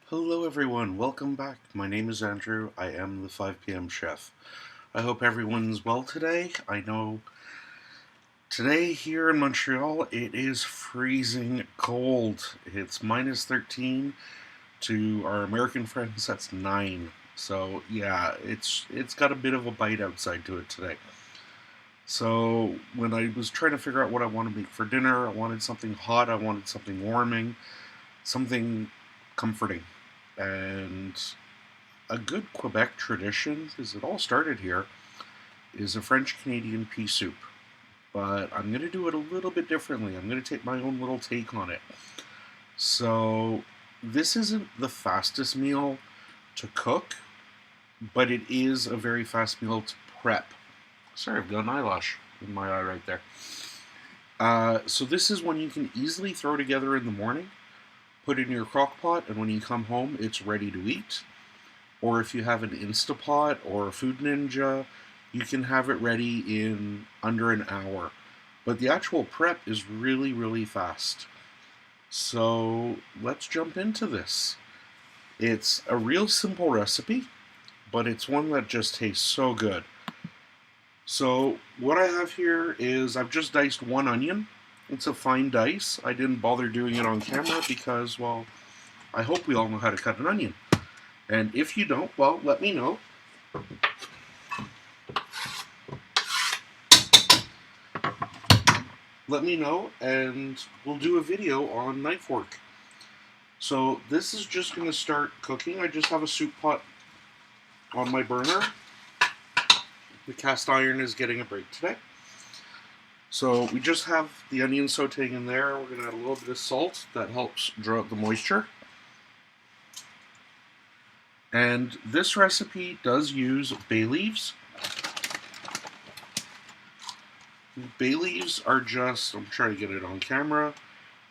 Hello everyone, welcome back. My name is Andrew. I am the 5 p.m. chef. I hope everyone's well today. I know today here in Montreal it is freezing cold. It's minus 13. To our American friends, that's 9. So yeah, it's got a bit of a bite outside to it today. So when I was trying to figure out what I want to make for dinner, I wanted something hot, I wanted something warming, something comforting. And a good Quebec tradition, because it all started here, is a French-Canadian pea soup. But I'm going to do it a little bit differently. I'm going to take my own little take on it. So this isn't the fastest meal to cook, but it is a very fast meal to prep. Sorry, I've got an eyelash in my eye right there. So this is one you can easily throw together in the morning, put in your crock pot, and when you come home, it's ready to eat. Or if you have an Insta Pot or a Food Ninja, you can have it ready in under an hour. But the actual prep is really, really fast. So let's jump into this. It's a real simple recipe, but it's one that just tastes so good. So what I have here is I've just diced one onion. It's a fine dice. I didn't bother doing it on camera because, well, I hope we all know how to cut an onion. And if you don't, well, let me know. Let me know and we'll do a video on knife work. So this is just going to start cooking. I just have a soup pot on my burner. The cast iron is getting a break today. So we just have the onion sauteing in there. We're going to add a little bit of salt that helps draw out the moisture. And this recipe does use bay leaves. Bay leaves are just, I'm trying to get it on camera,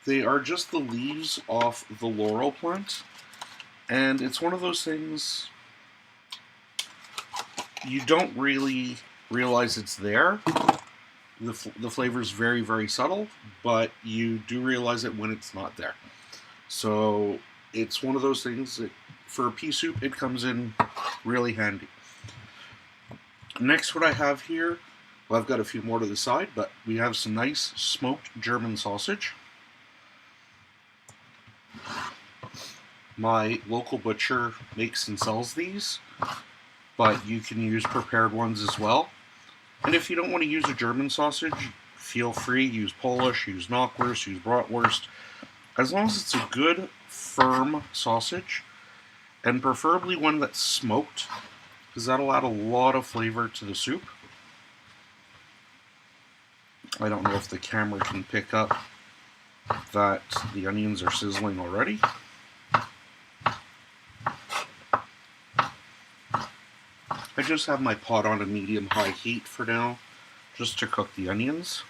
they are just the leaves off the laurel plant. And it's one of those things you don't really realize it's there. The flavor is very, very subtle, but you do realize it when it's not there. So it's one of those things that for a pea soup, it comes in really handy. Next, what I have here, well, I've got a few more to the side, but we have some nice smoked German sausage. My local butcher makes and sells these, but you can use prepared ones as well. And if you don't want to use a German sausage, feel free. Use Polish, use knockwurst, use bratwurst. As long as it's a good, firm sausage, and preferably one that's smoked, because that'll add a lot of flavor to the soup. I don't know if the camera can pick up that the onions are sizzling already. I just have my pot on a medium-high heat for now, just to cook the onions.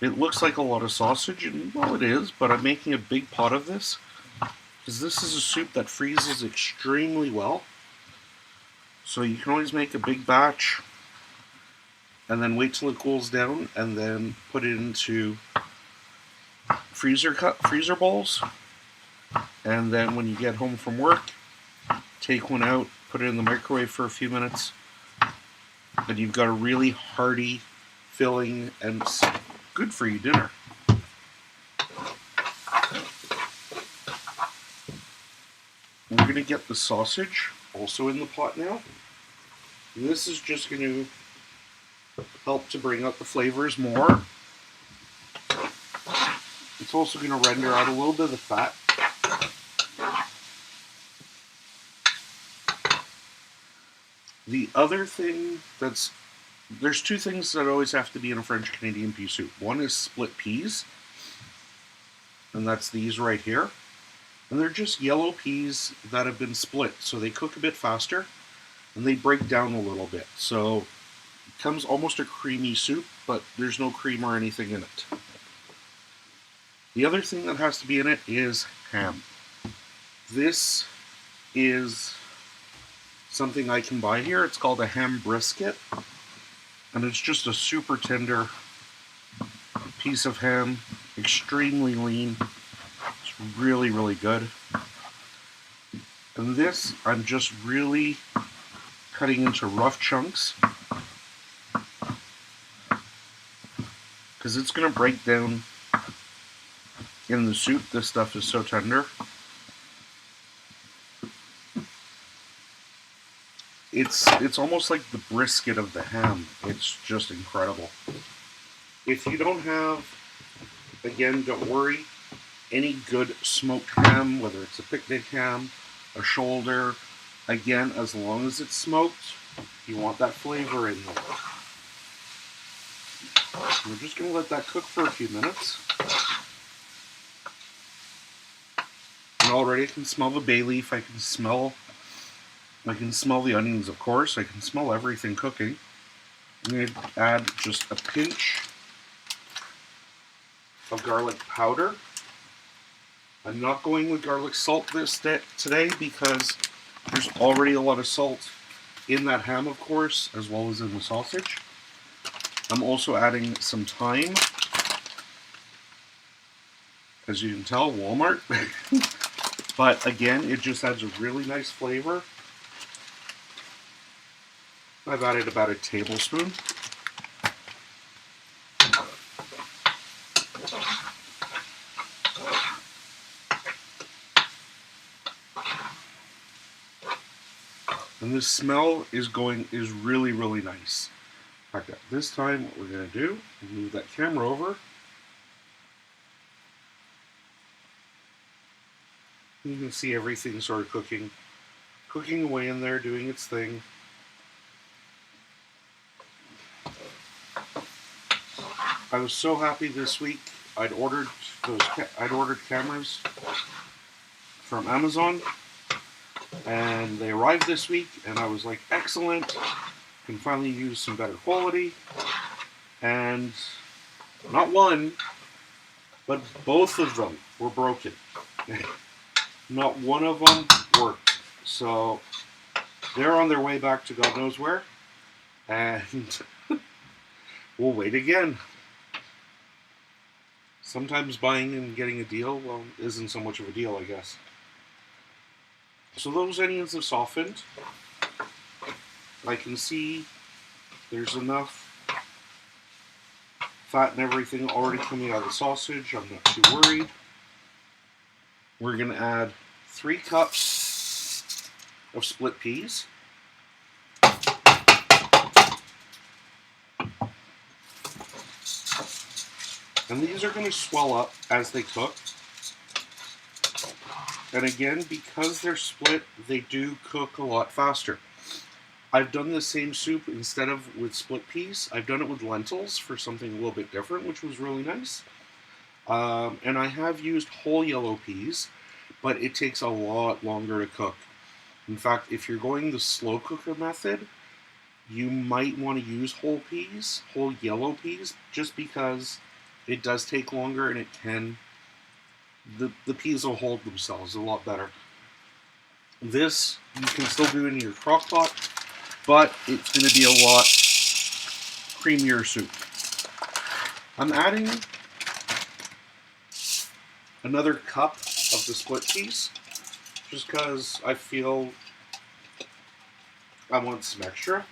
It looks like a lot of sausage, and well, it is, but I'm making a big pot of this, because this is a soup that freezes extremely well. So you can always make a big batch, and then wait till it cools down, and then put it into freezer bowls. And then when you get home from work, take one out, put it in the microwave for a few minutes, and you've got a really hearty, filling, and good for you dinner. We're going to get the sausage also in the pot now. And this is just going to help to bring out the flavors more. It's also going to render out a little bit of the fat. The other thing there's two things that always have to be in a French Canadian pea soup. One is split peas, and that's these right here. And they're just yellow peas that have been split, so they cook a bit faster, and they break down a little bit. So it comes almost a creamy soup, but there's no cream or anything in it. The other thing that has to be in it is ham. This is something I can buy here. It's called a ham brisket, and it's just a super tender piece of ham, extremely lean. It's really, really good. And this, I'm just really cutting into rough chunks because it's going to break down in the soup. This stuff is so tender. It's almost like the brisket of the ham. It's just incredible. If you don't have, again, don't worry, any good smoked ham, whether it's a picnic ham, a shoulder, again, as long as it's smoked, you want that flavor in there. We're just going to let that cook for a few minutes. And already I can smell the bay leaf. I can smell the onions, of course. I can smell everything cooking. I'm going to add just a pinch of garlic powder. I'm not going with garlic salt today because there's already a lot of salt in that ham, of course, as well as in the sausage. I'm also adding some thyme. As you can tell, Walmart. But again, it just adds a really nice flavor. I've added about a tablespoon. And the smell is really, really nice. In fact, this time what we're going to do is move that camera over. You can see everything sort of cooking away in there, doing its thing. I was so happy this week. I'd ordered cameras from Amazon, and they arrived this week, and I was like, excellent, can finally use some better quality. And not one, but both of them were broken. Not one of them worked. So they're on their way back to God knows where, and we'll wait again. Sometimes buying and getting a deal, well, isn't so much of a deal, I guess. So those onions have softened. I can see there's enough fat and everything already coming out of the sausage. I'm not too worried. We're going to add 3 cups of split peas. And these are going to swell up as they cook. And again, because they're split, they do cook a lot faster. I've done the same soup instead of with split peas. I've done it with lentils for something a little bit different, which was really nice. And I have used whole yellow peas, but it takes a lot longer to cook. In fact, if you're going the slow cooker method, you might want to use whole yellow peas, just because it does take longer and it can, the peas will hold themselves a lot better. This, you can still do in your crock pot, but it's going to be a lot creamier soup. I'm adding another cup of the split peas, just because I feel I want some extra.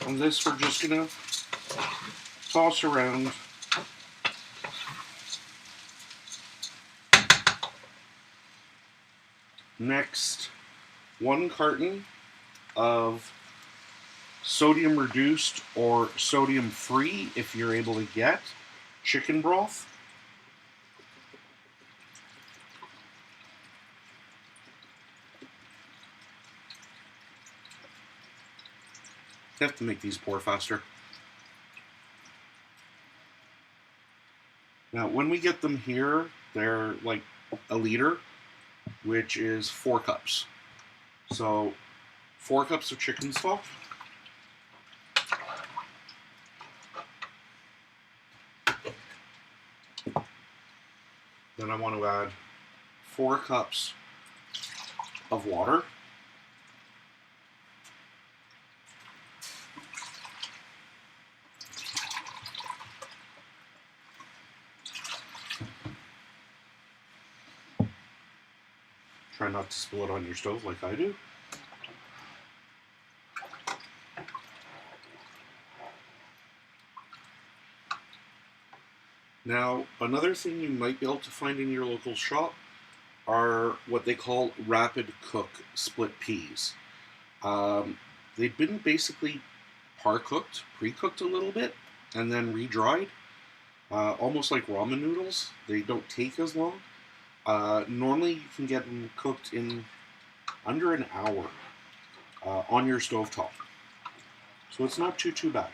And this we're just going to toss around. Next, 1 carton of sodium reduced or sodium free, if you're able to get, chicken broth. I have to make these pour faster. Now, when we get them here, they're like a liter, which is 4 cups. So 4 cups of chicken stock. Then I want to add 4 cups of water. Try not to spill it on your stove like I do. Now, another thing you might be able to find in your local shop are what they call rapid cook split peas. They've been basically par-cooked, pre-cooked a little bit, and then re-dried, almost like ramen noodles. They don't take as long. Normally you can get them cooked in under an hour on your stovetop. So it's not too bad.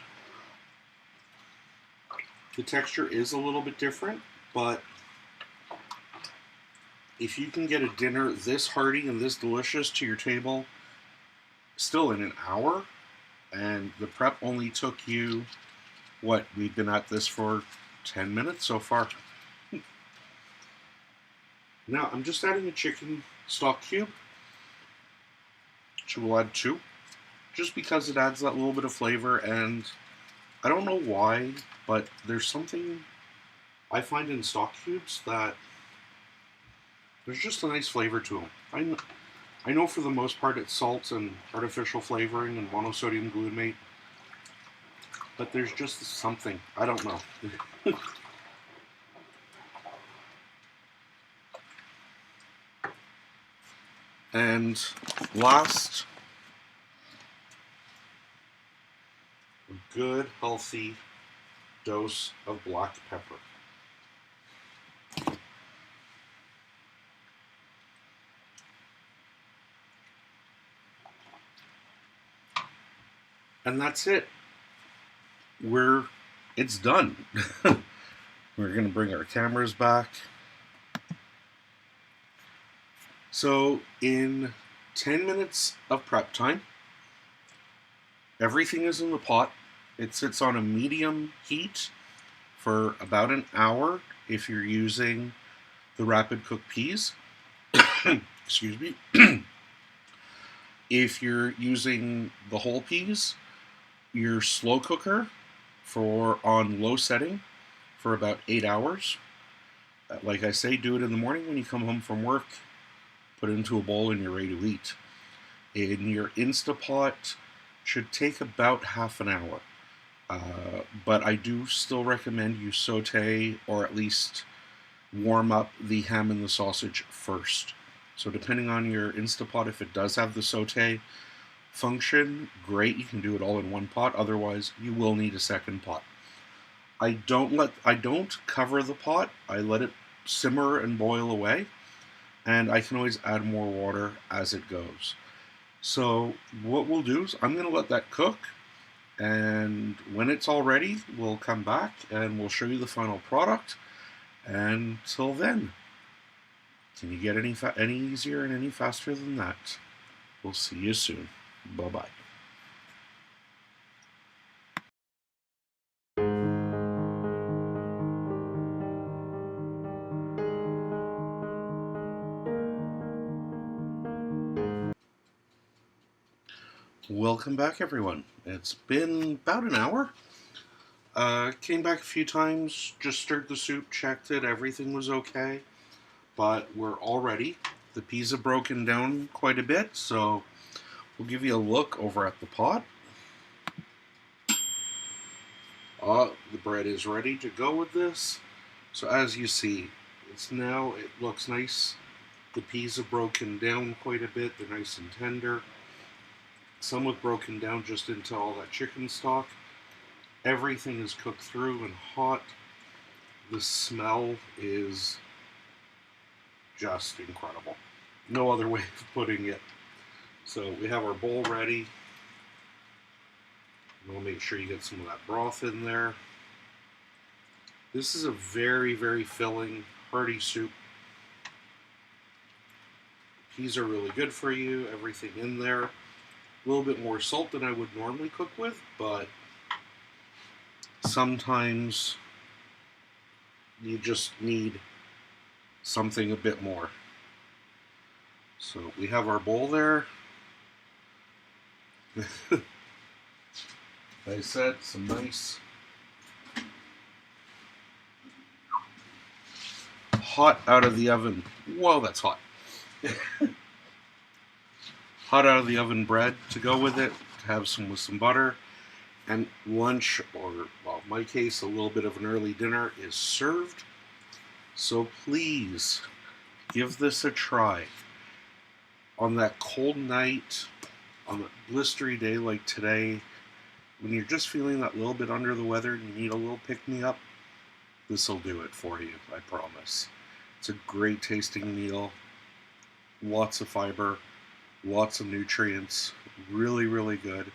The texture is a little bit different, but if you can get a dinner this hearty and this delicious to your table still in an hour, and the prep only took you, what, we've been at this for 10 minutes so far. Now I'm just adding a chicken stock cube, which we'll add 2, just because it adds that little bit of flavor, and I don't know why, but there's something I find in stock cubes that there's just a nice flavor to them. I know for the most part it's salts and artificial flavoring and monosodium glutamate, but there's just something. I don't know. And last, a good healthy dose of black pepper. And that's it. It's done. We're going to bring our cameras back. So in 10 minutes of prep time, everything is in the pot. It sits on a medium heat for about an hour if you're using the rapid cook peas. Excuse me. If you're using the whole peas, your slow cooker on low setting for about 8 hours. Like I say, do it in the morning when you come home from work. Put it into a bowl and you're ready to eat. In your Insta Pot, should take about half an hour. But I do still recommend you saute or at least warm up the ham and the sausage first. So depending on your Insta Pot, if it does have the saute function, great, you can do it all in one pot. Otherwise, you will need a second pot. I don't cover the pot. I let it simmer and boil away, and I can always add more water as it goes. So what we'll do is I'm going to let that cook, and when it's all ready, we'll come back and we'll show you the final product. And till then, can you get any easier and any faster than that? We'll see you soon. Bye-bye. Welcome back, everyone. It's been about an hour. Came back a few times, just stirred the soup, checked it, everything was okay. But we're all ready. The peas have broken down quite a bit, so we'll give you a look over at the pot. The bread is ready to go with this. So as you see, it looks nice. The peas have broken down quite a bit. They're nice and tender. Some have broken down just into all that chicken stock. Everything is cooked through and hot. The smell is just incredible. No other way of putting it. So we have our bowl ready. We'll make sure you get some of that broth in there. This is a very, very filling, hearty soup. Peas are really good for you. Everything in there. A little bit more salt than I would normally cook with, but sometimes you just need something a bit more. So we have our bowl there. Like I said, some nice hot out of the oven. Whoa, that's hot. Hot out of the oven bread to go with it, to have some with some butter. And lunch, or well, in my case, a little bit of an early dinner is served. So please give this a try. On that cold night, on a blistery day like today, when you're just feeling that little bit under the weather and you need a little pick-me-up, this will do it for you, I promise. It's a great tasting meal, lots of fiber, lots of nutrients, really, really good.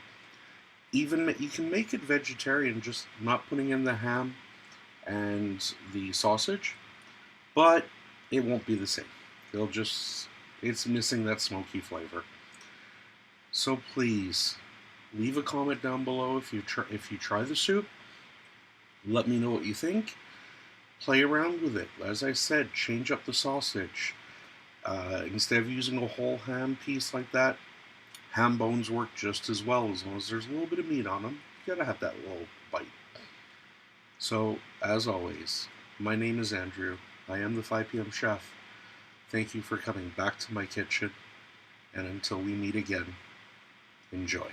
Even you can make it vegetarian, just not putting in the ham and the sausage, but it won't be the same. It's missing that smoky flavor. So please, leave a comment down below if you try the soup. Let me know what you think. Play around with it. As I said, change up the sausage. Instead of using a whole ham piece like that, ham bones work just as well, as long as there's a little bit of meat on them. You gotta have that little bite. So, as always, my name is Andrew. I am the 5 p.m. chef. Thank you for coming back to my kitchen, and until we meet again, enjoy.